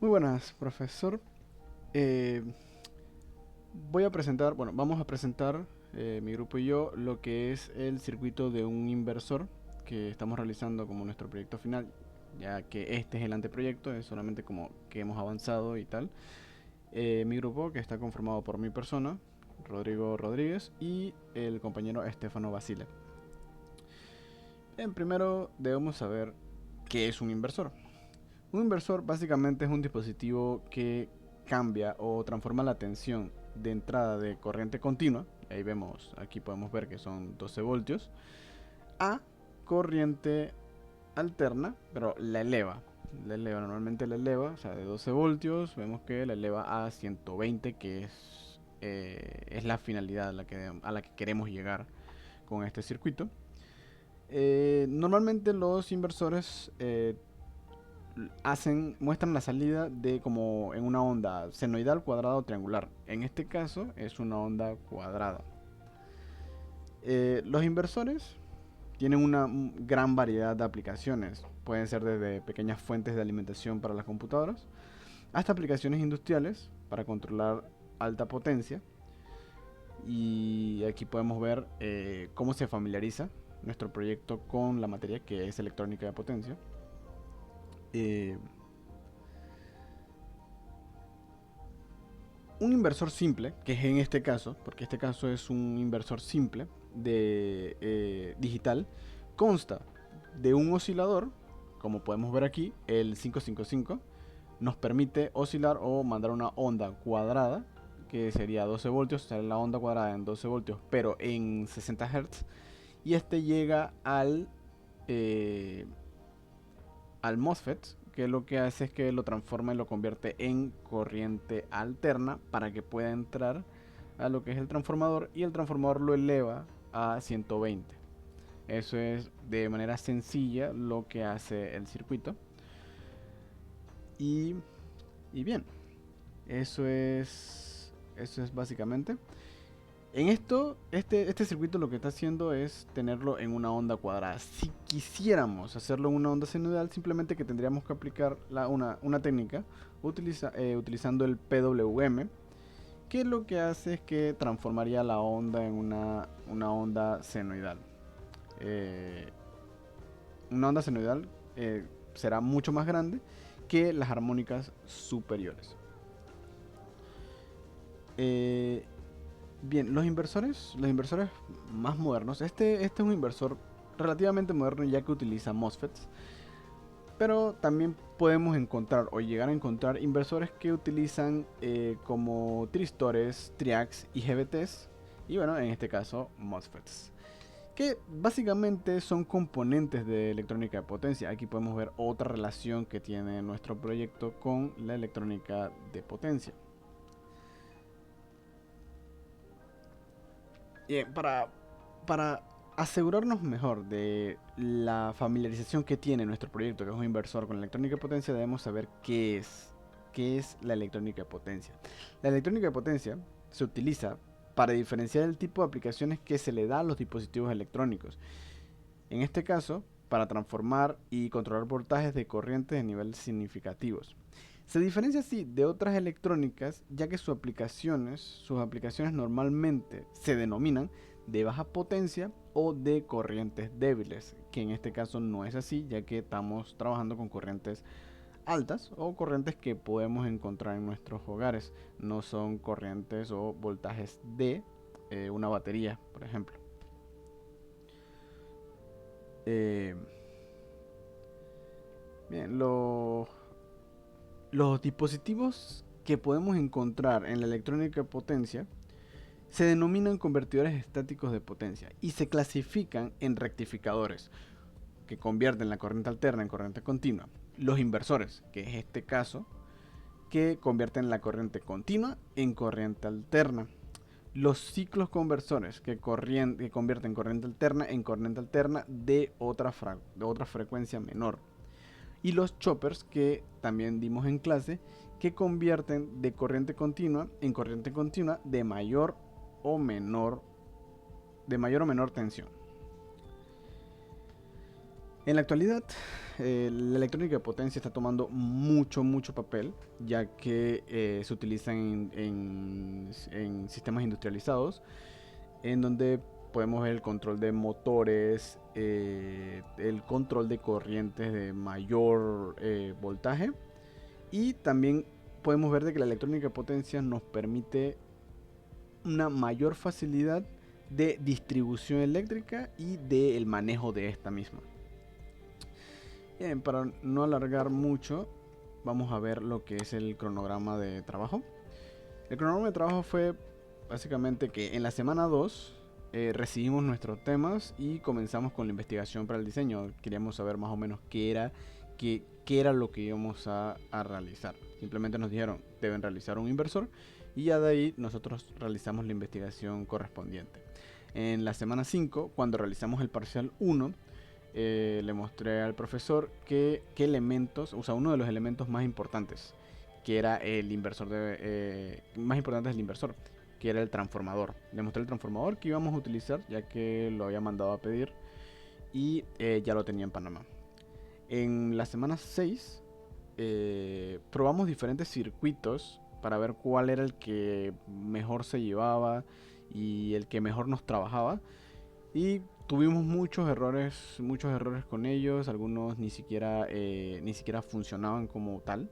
Muy buenas, profesor. Eh, vamos a presentar, mi grupo y yo, lo que es el circuito de un inversor que estamos realizando como nuestro proyecto final, ya que este es el anteproyecto, es solamente como que hemos avanzado y tal. Mi grupo, que está conformado por mi persona, Rodrigo Rodríguez, y el compañero Estefano Basile. Primero debemos saber qué es un inversor. Un inversor básicamente es un dispositivo que cambia o transforma la tensión de entrada de corriente continua, ahí vemos, aquí podemos ver que son 12 voltios, a corriente alterna, pero normalmente la eleva, o sea, de 12 voltios, vemos que la eleva a 120, que es la finalidad a la que queremos llegar con este circuito. Normalmente los inversores muestran la salida de como en una onda senoidal, cuadrada o triangular. En este caso es una onda cuadrada. Los inversores tienen una gran variedad de aplicaciones. Pueden ser desde pequeñas fuentes de alimentación para las computadoras hasta aplicaciones industriales para controlar alta potencia. Y aquí podemos ver cómo se familiariza nuestro proyecto con la materia que es electrónica de potencia. Eh, un inversor simple, que es en este caso, porque este caso es un inversor simple de digital, consta de un oscilador, como podemos ver aquí, el 555, nos permite oscilar o mandar una onda cuadrada, que sería 12 voltios, sale la onda cuadrada en 12 voltios, pero en 60 Hz, y este llega al MOSFET, que lo que hace es que lo transforma y lo convierte en corriente alterna para que pueda entrar a lo que es el transformador, y el transformador lo eleva a 120. Eso es de manera sencilla lo que hace el circuito. Y, y bien, eso es básicamente. En esto, este circuito lo que está haciendo es tenerlo en una onda cuadrada. Si quisiéramos hacerlo en una onda senoidal, simplemente que tendríamos que aplicar una técnica utilizando el PWM, que lo que hace es que transformaría la onda en una onda senoidal. Eh, una onda senoidal será mucho más grande que las armónicas superiores. Eh, Bien, los inversores más modernos, este es un inversor relativamente moderno ya que utiliza MOSFETs, pero también podemos encontrar o llegar a encontrar inversores que utilizan como tristores, triacs y GBTs, y bueno, en este caso MOSFETs, que básicamente son componentes de electrónica de potencia. Aquí podemos ver otra relación que tiene nuestro proyecto con la electrónica de potencia. Bien, para asegurarnos mejor de la familiarización que tiene nuestro proyecto, que es un inversor con la electrónica de potencia, debemos saber qué es la electrónica de potencia. La electrónica de potencia se utiliza para diferenciar el tipo de aplicaciones que se le da a los dispositivos electrónicos. En este caso, para transformar y controlar voltajes de corrientes de niveles significativos. Se diferencia así de otras electrónicas, ya que sus aplicaciones normalmente se denominan de baja potencia o de corrientes débiles, que en este caso no es así, ya que estamos trabajando con corrientes altas o corrientes que podemos encontrar en nuestros hogares. No son corrientes o voltajes de una batería, por ejemplo. Eh, Bien, los dispositivos que podemos encontrar en la electrónica de potencia se denominan convertidores estáticos de potencia y se clasifican en rectificadores, que convierten la corriente alterna en corriente continua. Los inversores, que es este caso, que convierten la corriente continua en corriente alterna. Los ciclos conversores, que convierten corriente alterna de otra frecuencia menor. Y los choppers, que también dimos en clase, que convierten de corriente continua en corriente continua o menor, de mayor o menor tensión. En la actualidad, la electrónica de potencia está tomando mucho papel, ya que se utiliza en sistemas industrializados, en donde podemos ver el control de motores, el control de corrientes de mayor voltaje, y también podemos ver de que la electrónica de potencia nos permite una mayor facilidad de distribución eléctrica y del manejo de esta misma. Bien, para no alargar mucho, vamos a ver lo que es el cronograma de trabajo. El cronograma de trabajo fue básicamente que en la semana 2 recibimos nuestros temas y comenzamos con la investigación para el diseño. Queríamos saber más o menos qué era lo que íbamos a realizar. Simplemente nos dijeron, deben realizar un inversor, y ya de ahí nosotros realizamos la investigación correspondiente. En la semana 5, cuando realizamos el parcial 1, le mostré al profesor qué elementos, o sea, uno de los elementos más importantes, que era el inversor más importante del inversor, que era el transformador. Le mostré el transformador que íbamos a utilizar, ya que lo había mandado a pedir y ya lo tenía en Panamá. En la semana 6 probamos diferentes circuitos para ver cuál era el que mejor se llevaba y el que mejor nos trabajaba. Y tuvimos muchos errores con ellos. Algunos ni siquiera funcionaban como tal.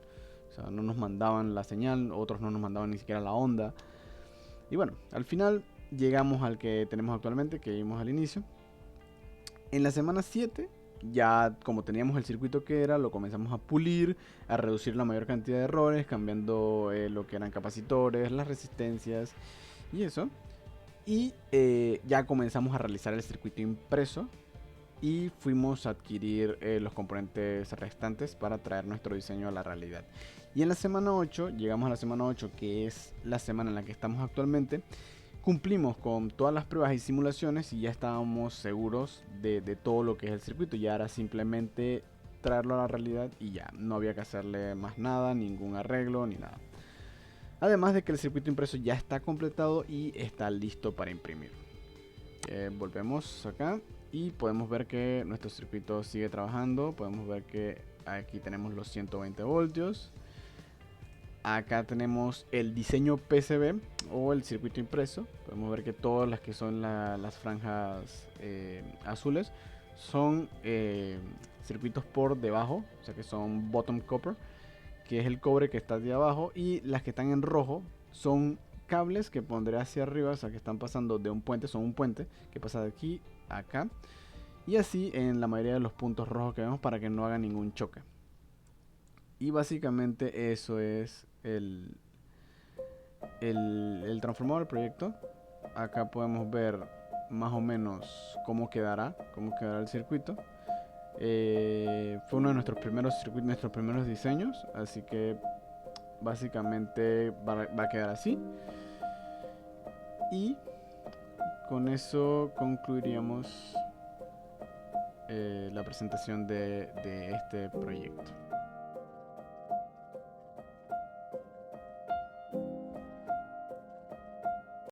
O sea, no nos mandaban la señal, otros no nos mandaban ni siquiera la onda. Y bueno, al final llegamos al que tenemos actualmente, que vimos al inicio. En la semana 7, ya como teníamos el circuito que era, lo comenzamos a pulir, a reducir la mayor cantidad de errores, cambiando lo que eran capacitores, las resistencias y eso. Y ya comenzamos a realizar el circuito impreso y fuimos a adquirir los componentes restantes para traer nuestro diseño a la realidad. Y en la semana 8, llegamos a la semana 8, que es la semana en la que estamos actualmente. Cumplimos con todas las pruebas y simulaciones y ya estábamos seguros de todo lo que es el circuito. Ya era simplemente traerlo a la realidad y ya, no había que hacerle más nada, ningún arreglo ni nada. Además de que el circuito impreso ya está completado y está listo para imprimir. Volvemos acá y podemos ver que nuestro circuito sigue trabajando. Podemos ver que aquí tenemos los 120 voltios. Acá tenemos el diseño PCB o el circuito impreso. Podemos ver que todas las que son las franjas azules son circuitos por debajo, o sea que son bottom copper, que es el cobre que está de abajo, y las que están en rojo son cables que pondré hacia arriba, o sea que están pasando de un puente, son un puente que pasa de aquí a acá, y así en la mayoría de los puntos rojos que vemos para que no haga ningún choque. Y básicamente eso es el transformador del proyecto. Acá podemos ver más o menos cómo quedará el circuito. Fue uno de nuestros primeros circuitos, nuestros primeros diseños, así que básicamente va a quedar así. Y con eso concluiríamos la presentación de este proyecto.